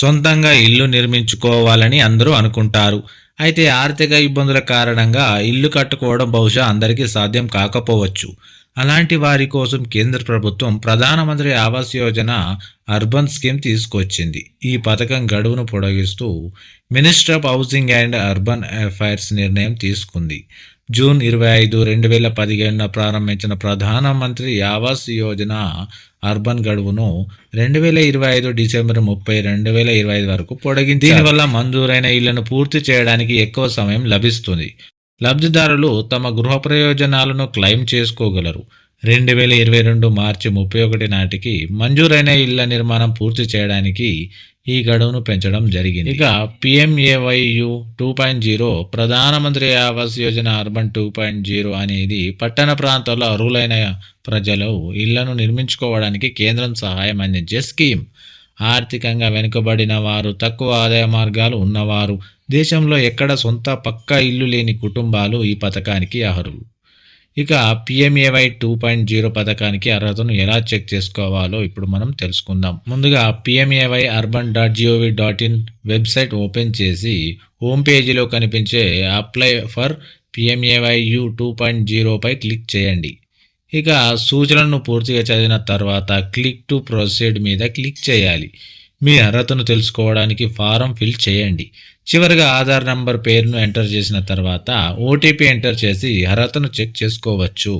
సొంతంగా ఇల్లు నిర్మించుకోవాలని అందరూ అనుకుంటారు. అయితే ఆర్థిక ఇబ్బందుల కారణంగా ఇల్లు కట్టుకోవడం బహుశా అందరికీ సాధ్యం కాకపోవచ్చు. అలాంటి వారి కోసం కేంద్ర ప్రభుత్వం ప్రధానమంత్రి ఆవాస్ యోజన అర్బన్ స్కీమ్ తీసుకొచ్చింది. ఈ పథకం గడువును పొడిగిస్తూ minister of housing and urban affairs నిర్ణయం తీసుకుంది. జూన్ 25, 2015న ప్రారంభించిన ప్రధానమంత్రి ఆవాస్ యోజన అర్బన్ గడువును 2025 డిసెంబర్ 30, 2025 వరకు పొడిగించారు. దీనివల్ల మంజూరైన ఇళ్లను పూర్తి చేయడానికి ఎక్కువ సమయం లభిస్తుంది. లబ్ధిదారులు తమ గృహ ప్రయోజనాలను క్లెయిమ్ చేసుకోగలరు. 2022 మార్చి 31 నాటికి మంజూరైన ఇళ్ల నిర్మాణం పూర్తి చేయడానికి ఈ గడువును పెంచడం జరిగింది. ఇక పిఎంఏవైయు 2.0 ప్రధానమంత్రి ఆవాస్ యోజన అర్బన్ 2.0 అనేది పట్టణ ప్రాంతాల్లో అర్హులైన ప్రజలు ఇళ్లను నిర్మించుకోవడానికి కేంద్రం సహాయం అందించే స్కీమ్. ఆర్థికంగా వెనుకబడిన వారు, తక్కువ ఆదాయ మార్గాలు ఉన్నవారు, దేశంలో ఎక్కడ సొంత పక్కా ఇల్లు లేని కుటుంబాలు ఈ పథకానికి అర్హులు. ఇక పిఎంఏవై 2.0 పథకానికి అర్హతను ఎలా చెక్ చేసుకోవాలో ఇప్పుడు మనం తెలుసుకుందాం. ముందుగా పిఎంఏవై urban.gov.in వెబ్సైట్ ఓపెన్ చేసి హోమ్ పేజీలో కనిపించే అప్లై ఫర్ పిఎంఏవైయు 2.0 పై క్లిక్ చేయండి. ఇక సూచనలను పూర్తిగా చదివిన తర్వాత క్లిక్ టు ప్రొసీడ్ మీద క్లిక్ చేయాలి. మీ అర్హతను తెలుసుకోవడానికి ఫారం ఫిల్ చేయండి. చివరిగా ఆధార్ నంబర్, పేరును ఎంటర్ చేసిన తర్వాత ఓటీపీ ఎంటర్ చేసి అర్హతను చెక్ చేసుకోవచ్చు.